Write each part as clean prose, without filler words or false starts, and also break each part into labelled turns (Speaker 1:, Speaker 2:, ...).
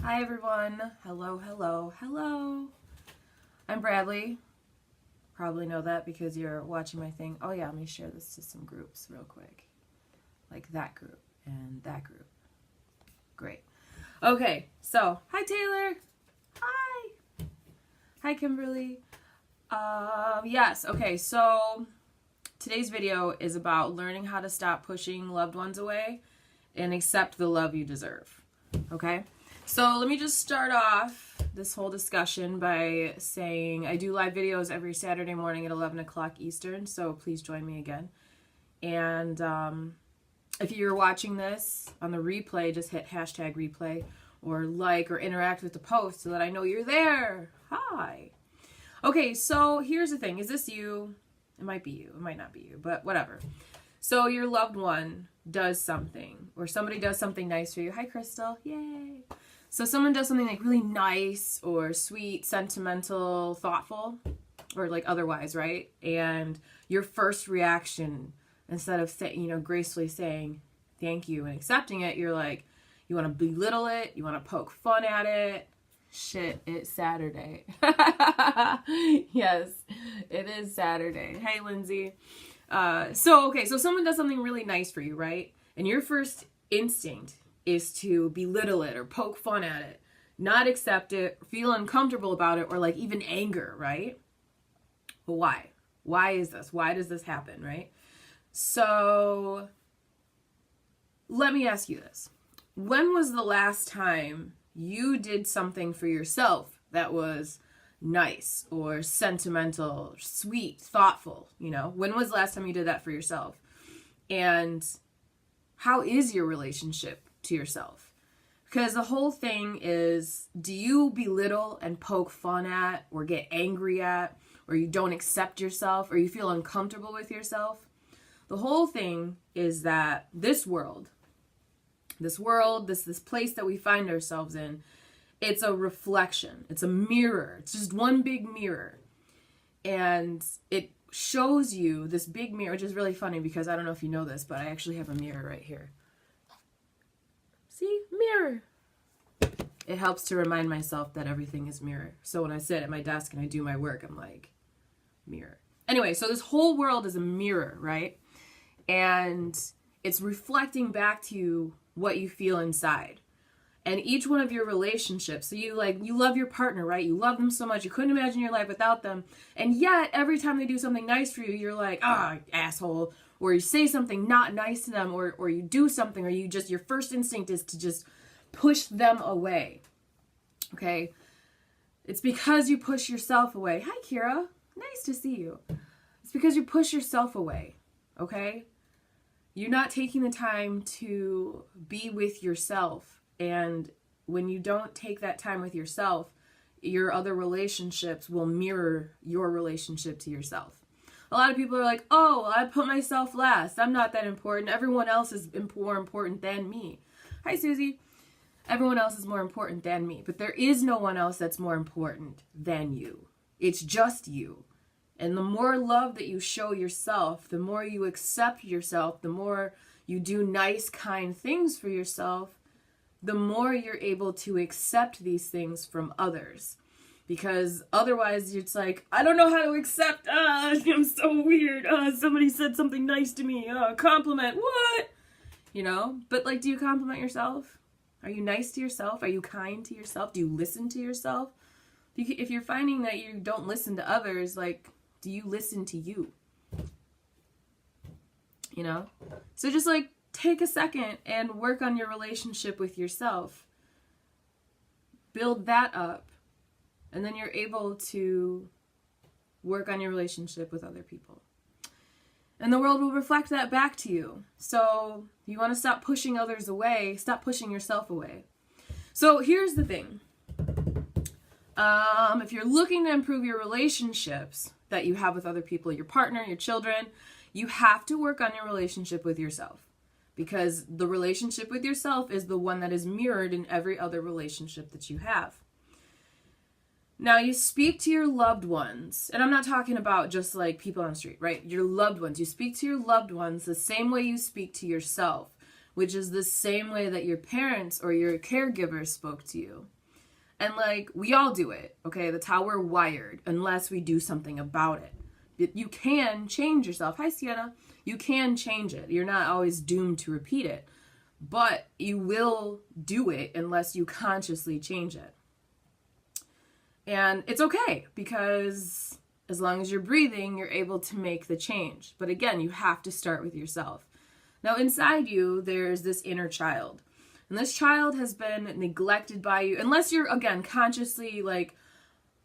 Speaker 1: Hi everyone. Hello, hello, hello. I'm Bradley. Probably know that because you're watching my thing. Oh yeah, let me share this to some groups real quick. Like that group and that group. Great. Okay, so hi Taylor. Hi. Hi Kimberly. Yes, okay, so today's video is about learning how to stop pushing loved ones away and accept the love you deserve. Okay? So let me just start off this whole discussion by saying I do live videos every Saturday morning at 11 o'clock Eastern, so please join me again. And if you're watching this on the replay, just hit hashtag replay or like or interact with the post so that I know you're there. Hi. Okay, so here's the thing. Is this you? It might be you. It might not be you, but whatever. So your loved one does something or somebody does something nice for you. Hi, Crystal. Yay. So someone does something like really nice or sweet, sentimental, thoughtful, or like otherwise, right? And your first reaction, instead of gracefully saying thank you and accepting it, you're like, you want to belittle it, you want to poke fun at it. Shit, it's Saturday. Yes, it is Saturday. Hey, Lindsay. So someone does something really nice for you, right? And your first instinct is to belittle it or poke fun at it, not accept it, feel uncomfortable about it, or like even anger, right? But why? Why is this? Why does this happen, right? So let me ask you this. When was the last time you did something for yourself that was nice or sentimental, sweet, thoughtful, When was the last time you did that for yourself? And how is your relationship to yourself? Because the whole thing is, do you belittle and poke fun at or get angry at, or you don't accept yourself, or you feel uncomfortable with yourself? The whole thing is that this place that we find ourselves in, it's a reflection. It's a mirror. It's just one big mirror. And it shows you this big mirror, which is really funny because I don't know if you know this, but I actually have a mirror right here. See? Mirror. It helps to remind myself that everything is mirror. So when I sit at my desk and I do my work, I'm like, mirror. Anyway, so this whole world is a mirror, right? And it's reflecting back to you what you feel inside. And each one of your relationships, so you love your partner, right? You love them so much, you couldn't imagine your life without them. And yet, every time they do something nice for you, you're like, asshole. Or you say something not nice to them, or you do something, or your first instinct is to just push them away. Okay? It's because you push yourself away. Hi, Kira. Nice to see you. It's because you push yourself away. Okay? You're not taking the time to be with yourself. And when you don't take that time with yourself, your other relationships will mirror your relationship to yourself. A lot of people are like, oh, I put myself last. I'm not that important. Everyone else is more important than me. Hi, Susie. Everyone else is more important than me. But there is no one else that's more important than you. It's just you. And the more love that you show yourself, the more you accept yourself, the more you do nice, kind things for yourself, the more you're able to accept these things from others. Because otherwise it's like, I don't know how to accept, I'm so weird, somebody said something nice to me, compliment, what? But do you compliment yourself? Are you nice to yourself? Are you kind to yourself? Do you listen to yourself? If you're finding that you don't listen to others, do you listen to you? So just take a second and work on your relationship with yourself. Build that up. And then you're able to work on your relationship with other people. And the world will reflect that back to you. So you want to stop pushing others away, stop pushing yourself away. So here's the thing. If you're looking to improve your relationships that you have with other people, your partner, your children, you have to work on your relationship with yourself. Because the relationship with yourself is the one that is mirrored in every other relationship that you have. Now, you speak to your loved ones, and I'm not talking about just people on the street, right? Your loved ones. You speak to your loved ones the same way you speak to yourself, which is the same way that your parents or your caregivers spoke to you. And like, we all do it, okay? That's how we're wired, unless we do something about it. You can change yourself. Hi, Sienna. You can change it. You're not always doomed to repeat it. But you will do it unless you consciously change it. And it's okay, because as long as you're breathing, you're able to make the change. But again, you have to start with yourself. Now, inside you, there's this inner child. And this child has been neglected by you. Unless you're, again, consciously, like,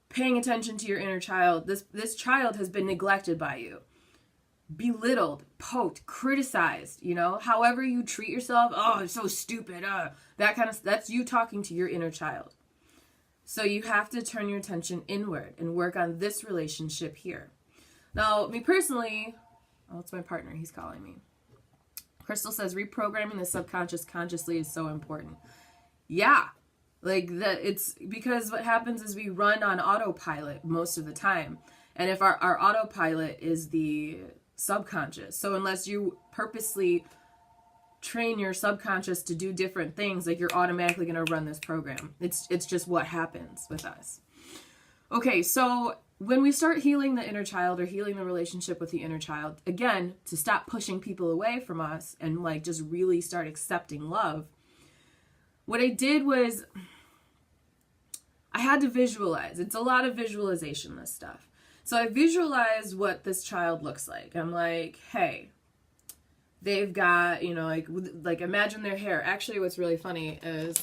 Speaker 1: paying attention to your inner child, this child has been neglected by you. Belittled, poked, criticized, you know? However you treat yourself, oh, it's so stupid, that kind of, that's you talking to your inner child. So you have to turn your attention inward and work on this relationship here. Now, me personally, oh, it's my partner, he's calling me. Crystal says reprogramming the subconscious consciously is so important. Yeah, like that. It's because what happens is we run on autopilot most of the time. And if our autopilot is the subconscious, so unless you purposely train your subconscious to do different things, like you're automatically going to run this program. It's just what happens with us. Okay, so when we start healing the inner child or healing the relationship with the inner child, again, to stop pushing people away from us and like just really start accepting love, what I did was I had to visualize. It's a lot of visualization, this stuff. So I visualized what this child looks like. I'm like, hey, they've got, you know, like imagine their hair. Actually, what's really funny is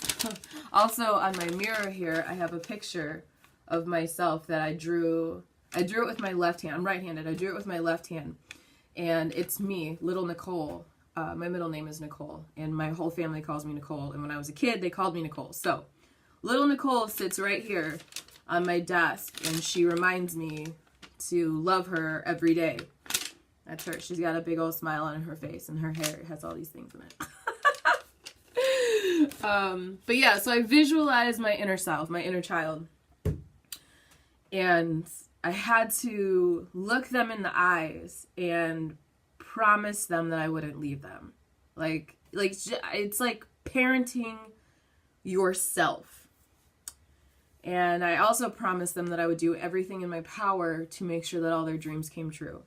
Speaker 1: also on my mirror here, I have a picture of myself that I drew. I drew it with my left hand. I'm right-handed. I drew it with my left hand. And it's me, little Nicole. My middle name is Nicole. And my whole family calls me Nicole. And when I was a kid, they called me Nicole. So little Nicole sits right here on my desk. And she reminds me to love her every day. That's her. She's got a big old smile on her face. And her hair has all these things in it. But yeah, so I visualized my inner self, my inner child. And I had to look them in the eyes and promise them that I wouldn't leave them. Like it's like parenting yourself. And I also promised them that I would do everything in my power to make sure that all their dreams came true.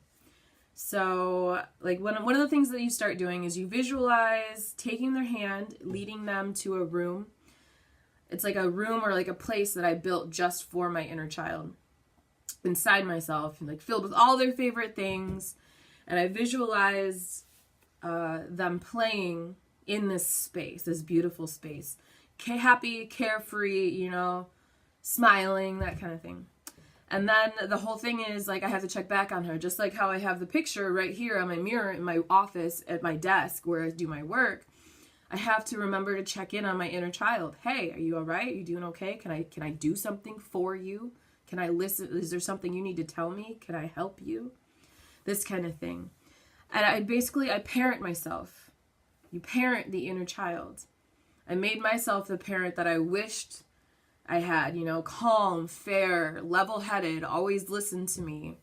Speaker 1: So, like, one of the things that you start doing is you visualize taking their hand, leading them to a room. It's like a room or like a place that I built just for my inner child inside myself, and like filled with all their favorite things. And I visualized them playing in this space, this beautiful space. Happy, carefree, you know, smiling, that kind of thing. And then the whole thing is, like, I have to check back on her, just like how I have the picture right here on my mirror in my office at my desk where I do my work. I have to remember to check in on my inner child. Hey, are you all right? Are you doing okay? Can I do something for you? Can I listen? Is there something you need to tell me? Can I help you? This kind of thing. And I parent myself. You parent the inner child. I made myself the parent that I wished I had, you know, calm, fair, level-headed, always listen to me.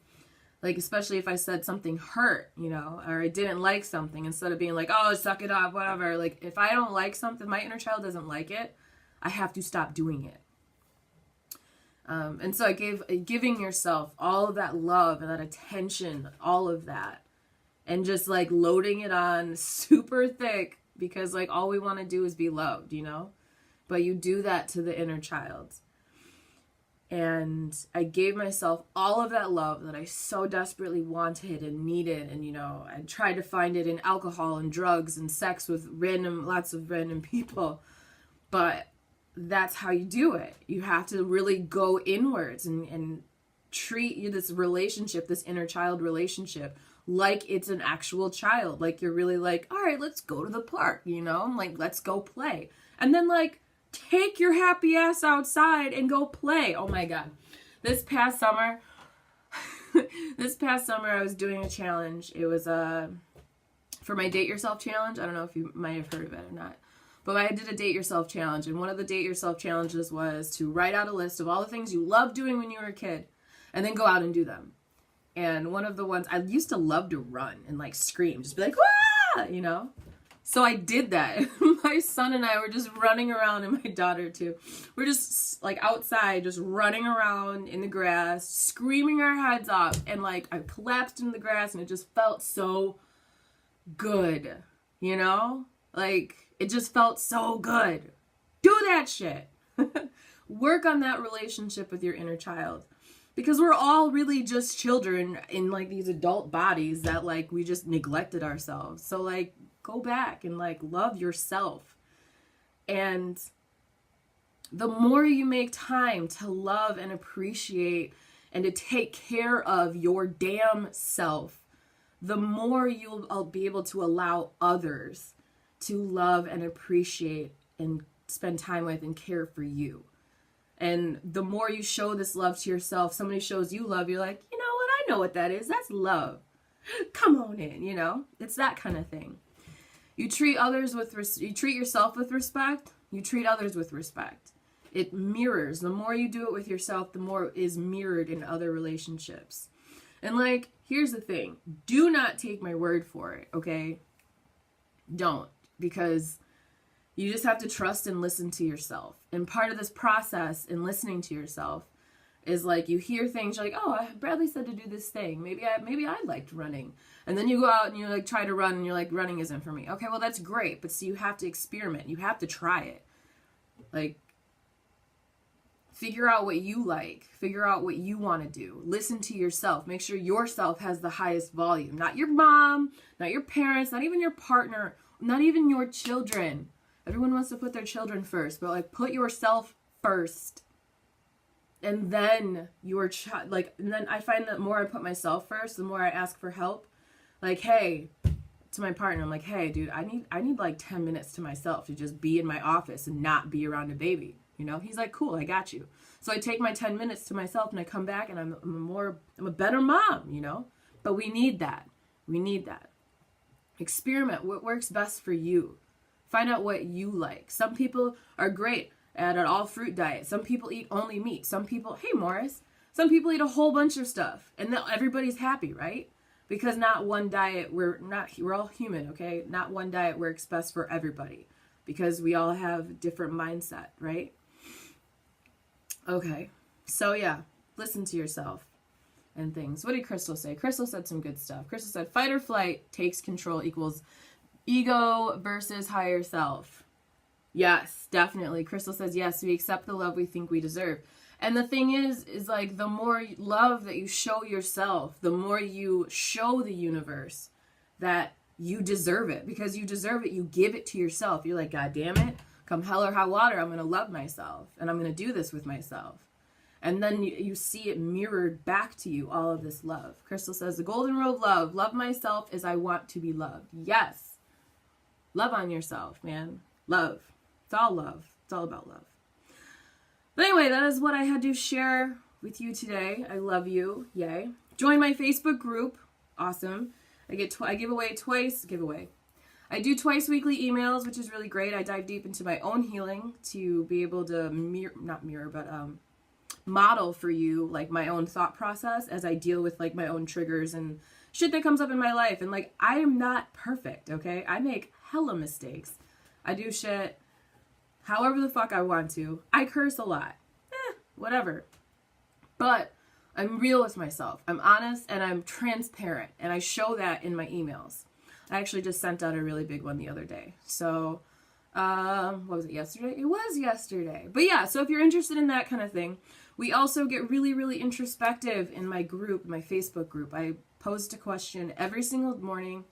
Speaker 1: Like, especially if I said something hurt, you know, or I didn't like something, instead of being like, oh, suck it up, whatever. Like, if I don't like something, my inner child doesn't like it, I have to stop doing it. And so giving yourself all of that love and that attention, all of that, and just like loading it on super thick, because like all we want to do is be loved, you know? But you do that to the inner child. And I gave myself all of that love that I so desperately wanted and needed. And, you know, I tried to find it in alcohol and drugs and sex with lots of random people. But that's how you do it. You have to really go inwards and treat this relationship, this inner child relationship, like it's an actual child. Like you're really like, all right, let's go to the park, you know? Like, let's go play. And then like, take your happy ass outside and go play. Oh my God. This past summer, I was doing a challenge. It was for my Date Yourself challenge. I don't know if you might have heard of it or not. But I did a Date Yourself challenge. And one of the Date Yourself challenges was to write out a list of all the things you loved doing when you were a kid. And then go out and do them. And one of the ones, I used to love to run and like scream. Just be like, ah! You know? So I did that. My son and I were just running around, and my daughter too. We're just like outside, just running around in the grass, screaming our heads off. And like I collapsed in the grass, and it just felt so good, you know? Like it just felt so good. Do that shit. Work on that relationship with your inner child. Because we're all really just children in like these adult bodies that like we just neglected ourselves. So like go back and like love yourself. And the more you make time to love and appreciate and to take care of your damn self, the more you'll be able to allow others to love and appreciate and spend time with and care for you. And the more you show this love to yourself, somebody shows you love, you're like, you know what? I know what that is. That's love. Come on in, you know? It's that kind of thing. You treat others with you treat yourself with respect, you treat others with respect. It mirrors. The more you do it with yourself, the more it is mirrored in other relationships. And like, here's the thing. Do not take my word for it, okay? Don't. Because you just have to trust and listen to yourself. And part of this process in listening to yourself is like you hear things, you're like, oh, Bradley said to do this thing. Maybe I liked running. And then you go out and you like try to run and you're like, running isn't for me. Okay, well that's great. But see, you have to experiment. You have to try it. Like, figure out what you like. Figure out what you want to do. Listen to yourself. Make sure yourself has the highest volume. Not your mom, not your parents, not even your partner, not even your children. Everyone wants to put their children first, but like put yourself first. And then your child, like, and then I find that the more I put myself first, the more I ask for help. Like, hey, to my partner, I'm like, hey, dude, I need like 10 minutes to myself to just be in my office and not be around a baby. You know, he's like, cool, I got you. So I take my 10 minutes to myself and I come back and I'm a better mom, you know, but we need that. We need that. Experiment what works best for you. Find out what you like. Some people are great at an all fruit diet. Some people eat only meat. Some people, hey Morris, some people eat a whole bunch of stuff and everybody's happy, right? Because not one diet, we're all human, okay? Not one diet works best for everybody because we all have different mindset, right? Okay, so yeah, listen to yourself and things. What did Crystal say? Crystal said some good stuff. Crystal said, fight or flight takes control equals ego versus higher self. Yes, definitely. Crystal says, yes, we accept the love we think we deserve. And the thing is like the more love that you show yourself, the more you show the universe that you deserve it. Because you deserve it, you give it to yourself. You're like, God damn it, come hell or high water, I'm going to love myself. And I'm going to do this with myself. And then you see it mirrored back to you, all of this love. Crystal says, the golden rule of love, love myself as I want to be loved. Yes. Love on yourself, man. Love. It's all love. It's all about love. But anyway, that is what I had to share with you today. I love you. Yay. Join my Facebook group. Awesome. I give away twice. I do twice weekly emails, which is really great. I dive deep into my own healing to be able to model for you like my own thought process as I deal with like my own triggers and shit that comes up in my life. And like, I am not perfect, okay? I make hella mistakes. I do shit however the fuck I want to. I curse a lot. Whatever. But I'm real with myself. I'm honest and I'm transparent. And I show that in my emails. I actually just sent out a really big one the other day. So, what was it, yesterday? It was yesterday. But yeah, so if you're interested in that kind of thing, we also get really, really introspective in my group, my Facebook group. I post a question every single morning.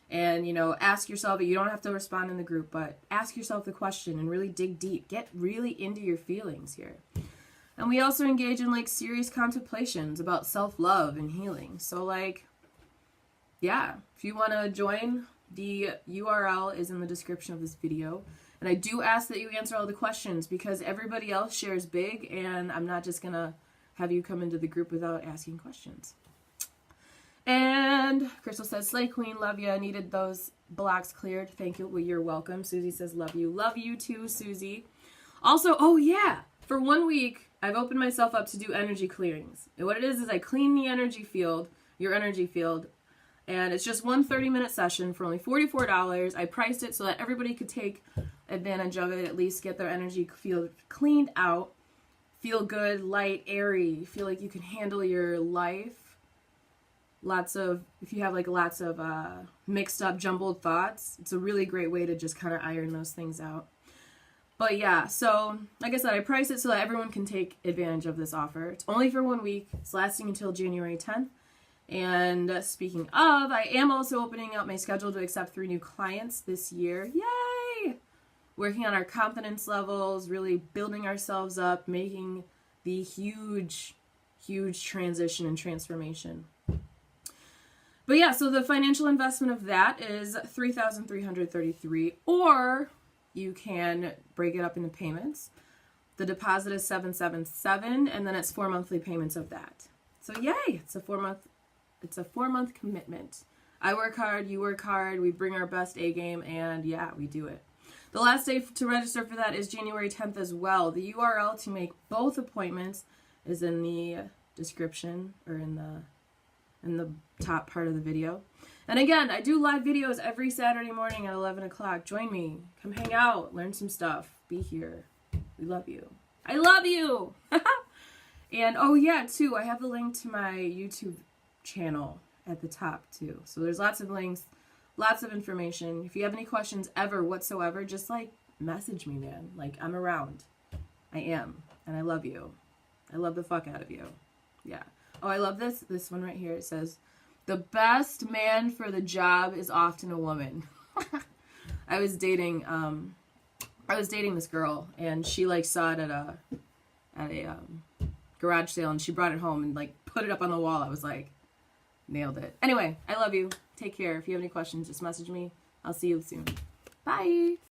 Speaker 1: And, you know, ask yourself, you don't have to respond in the group, but ask yourself the question and really dig deep. Get really into your feelings here. And we also engage in, like, serious contemplations about self-love and healing. So, like, yeah, if you want to join, the URL is in the description of this video. And I do ask that you answer all the questions because everybody else shares big, and I'm not just going to have you come into the group without asking questions. And Crystal says, Slay Queen, love ya. Needed those blocks cleared. Thank you. Well, you're welcome. Susie says, love you. Love you too, Susie. Also, oh yeah, for 1 week, I've opened myself up to do energy clearings. And what it is I clean the energy field, your energy field, And it's just one 30-minute session for only $44. I priced it so that everybody could take advantage of it, at least get their energy field cleaned out, feel good, light, airy, feel like you can handle your life. If you have like lots of mixed up, jumbled thoughts, it's a really great way to just kind of iron those things out. But yeah, so like I said, I priced it so that everyone can take advantage of this offer. It's only for 1 week. It's lasting until January 10th. And speaking of, I am also opening up my schedule to accept 3 new clients this year. Yay! Working on our confidence levels, really building ourselves up, making the huge, huge transition and transformation. But yeah, so the financial investment of that is $3,333, or you can break it up into payments. The deposit is $777, and then it's 4 monthly payments of that. So yay, it's a 4-month commitment. I work hard, you work hard, we bring our best A game, and yeah, we do it. The last day to register for that is January 10th as well. The URL to make both appointments is in the description, or in the top part of the video. And again, I do live videos every Saturday morning at 11 o'clock. Join me. Come hang out. Learn some stuff. Be here. We love you. I love you! And oh yeah, too, I have the link to my YouTube channel at the top too. So there's lots of links, lots of information. If you have any questions ever whatsoever, just like message me, man. Like, I'm around. I am. And I love you. I love the fuck out of you. Yeah. Oh, I love this one right here. It says, "The best man for the job is often a woman." I was dating this girl, and she like saw it at a garage sale, and she brought it home and like put it up on the wall. I was like, nailed it. Anyway, I love you. Take care. If you have any questions, just message me. I'll see you soon. Bye.